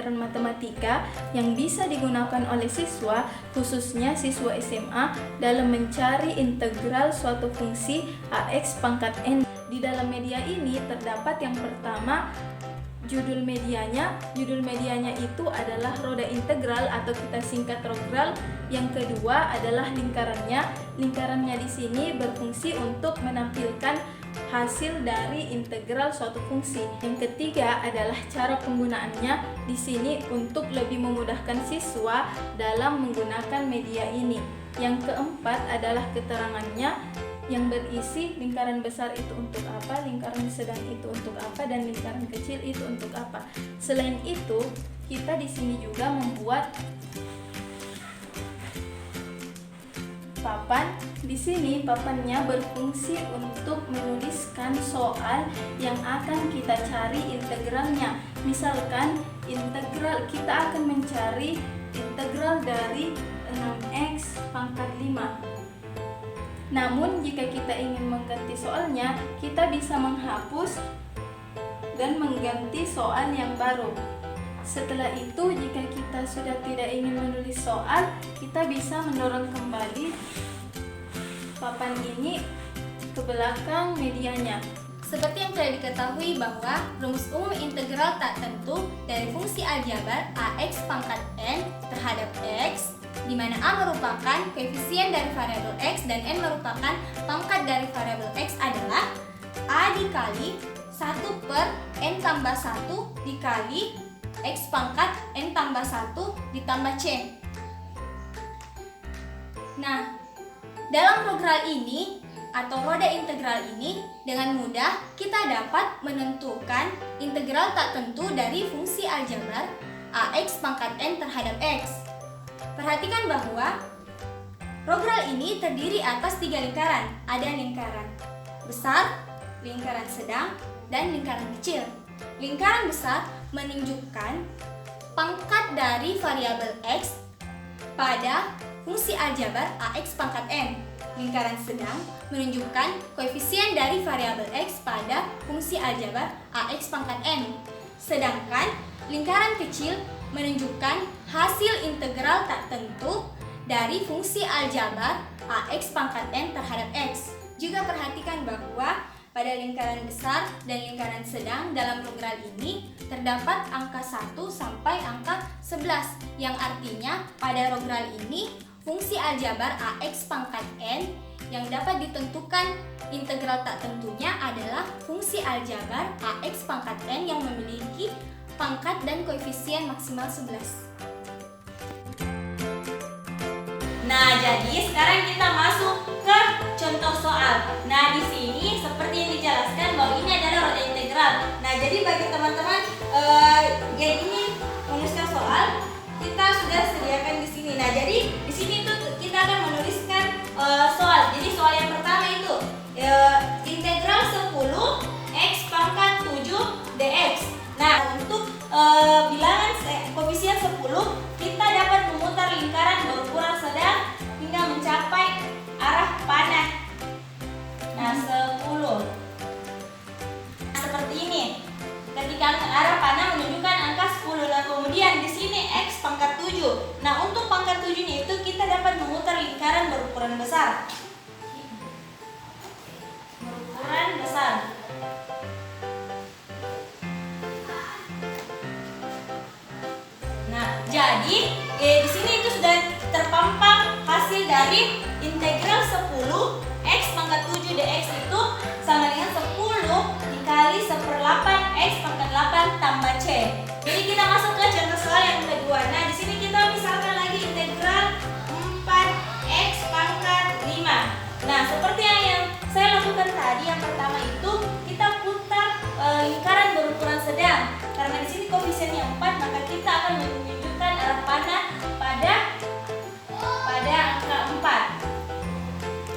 pelajaran matematika yang bisa digunakan oleh siswa, khususnya siswa SMA, dalam mencari integral suatu fungsi AX pangkat N. Di dalam media ini terdapat yang pertama judul medianya. Judul medianya itu adalah roda integral atau kita singkat rogral. Yang kedua adalah lingkarannya. Lingkarannya di sini berfungsi untuk menampilkan hasil dari integral suatu fungsi. Yang ketiga adalah cara penggunaannya di sini untuk lebih memudahkan siswa dalam menggunakan media ini. Yang keempat adalah keterangannya yang berisi lingkaran besar itu untuk apa, lingkaran sedang itu untuk apa, dan lingkaran kecil itu untuk apa. Selain itu, kita di sini juga membuat papan. Di sini papannya berfungsi untuk menuliskan soal yang akan kita cari integralnya. Misalkan integral, kita akan mencari integral dari 6x pangkat 5. Namun jika kita ingin mengganti soalnya, kita bisa menghapus dan mengganti soal yang baru. Setelah itu, jika kita sudah tidak ingin menulis soal, kita bisa mendorong kembali papan ini ke belakang medianya. Seperti yang telah diketahui bahwa rumus umum integral tak tentu dari fungsi aljabar AX pangkat N terhadap X, di mana A merupakan koefisien dari variabel X dan N merupakan pangkat dari variabel X adalah A dikali 1 per N tambah 1 dikali X pangkat N tambah 1 ditambah C. Nah, dalam rogral ini atau roda integral ini, dengan mudah kita dapat menentukan integral tak tentu dari fungsi aljabar AX pangkat N terhadap X. Perhatikan bahwa rogral ini terdiri atas 3 lingkaran. Ada lingkaran besar, lingkaran sedang, dan lingkaran kecil. Lingkaran besar menunjukkan pangkat dari variabel X pada fungsi aljabar AX pangkat N. Lingkaran sedang menunjukkan koefisien dari variabel X pada fungsi aljabar AX pangkat N. Sedangkan lingkaran kecil menunjukkan hasil integral tak tentu dari fungsi aljabar AX pangkat N terhadap X. Juga perhatikan bahwa pada lingkaran besar dan lingkaran sedang dalam rogral ini terdapat angka 1 sampai angka 11, yang artinya pada rogral ini fungsi aljabar AX pangkat N yang dapat ditentukan integral tak tentunya adalah fungsi aljabar AX pangkat N yang memiliki pangkat dan koefisien maksimal 11. Nah, jadi sekarang kita masuk ke contoh soal. Nah, di sini seperti yang dijelaskan bahwa ini adalah roda integral. Nah, jadi bagi teman-teman yang ingin menuliskan soal, kita sudah sediakan di sini. Nah, jadi di sini tuh kita akan menuliskan soal. Jadi soal yang pertama itu integral 10 x pangkat 7 dx. Nah, untuk bilangan koefisien 10, kita dapat memutar lingkaran berukuran sedang hingga mencapai arah panah. Nah, 10. Seperti ini. Ketika arah panah menunjukkan angka 10. Nah, kemudian di sini x pangkat 7. Nah, untuk pangkat 7-nya itu kita dapat memutar lingkaran berukuran besar. Berukuran besar. Nah, jadi di sini itu sudah terpampang hasil dari integral 10 x pangkat 7 dx itu sama dengan 10 dikali 1/8 x pangkat 8 tambah c. Jadi kita masuk ke contoh soal yang kedua. Nah, di sini kita misalkan lagi integral 4x pangkat 5. Nah, seperti yang saya lakukan tadi, yang pertama itu kita putar lingkaran berukuran sedang. Karena di sini koefisiennya 4, maka kita akan menunjukkan arah panah pada angka 4.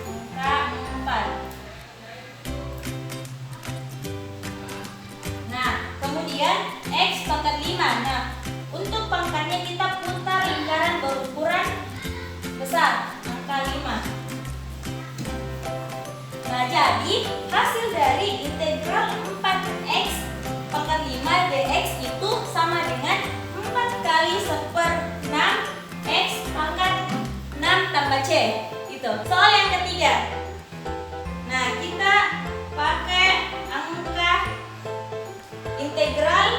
Angka 4. Nah, kemudian x pangkat 5. Nah, untuk pangkatnya kita putar lingkaran berukuran besar, angka 5. Nah, jadi hasil dari integral 4x pangkat 5 dx itu sama dengan 4 tambah C. Itu. Soal yang ketiga. Nah, kita pakai angka integral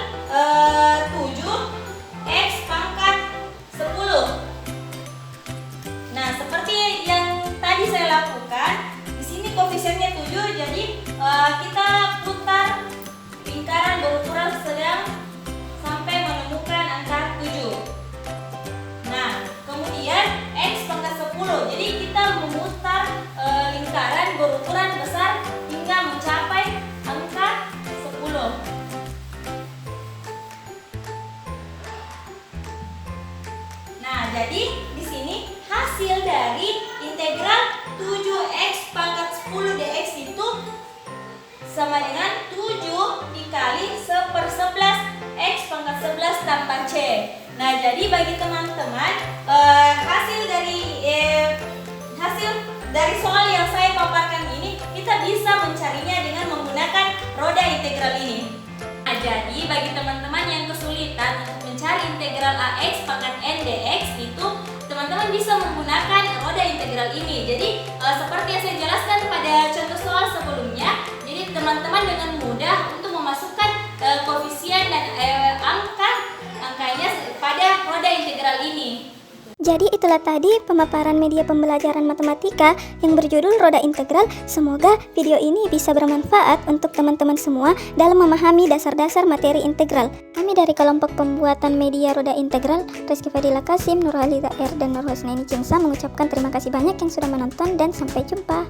7 X pangkat 10. Nah, seperti yang tadi saya lakukan, di sini koefisiennya 7, jadi kita putar lingkaran berukuran sedang sampai menemukan angka 7. Nah, kemudian X pangkat 10, jadi kita memutar lingkaran berukuran besar hingga mencapai angka 10. Nah, jadi di sini hasil dari integral 7x pangkat 10 dx itu sama dengan 7 dikali 1/11 x pangkat 11 tambah c. Nah, jadi bagi teman-teman hasil dari soal yang saya paparkan ini, kita bisa mencarinya dengan menggunakan roda integral ini. Nah, jadi bagi teman-teman yang kesulitan untuk mencari integral ax pangkat n dx itu, teman-teman bisa menggunakan roda integral ini. Jadi seperti yang saya jelaskan pada contoh soal sebelumnya, jadi teman-teman dengan mudah untuk memasukkan koefisien dan angkanya pada roda integral ini. Jadi itulah tadi pemaparan media pembelajaran matematika yang berjudul Roda Integral. Semoga video ini bisa bermanfaat untuk teman-teman semua dalam memahami dasar-dasar materi integral. Kami dari kelompok pembuatan media Roda Integral, Rizky Fadila Kasim, Nurhaliza R, dan Nurhusnaini Cinsa mengucapkan terima kasih banyak yang sudah menonton dan sampai jumpa.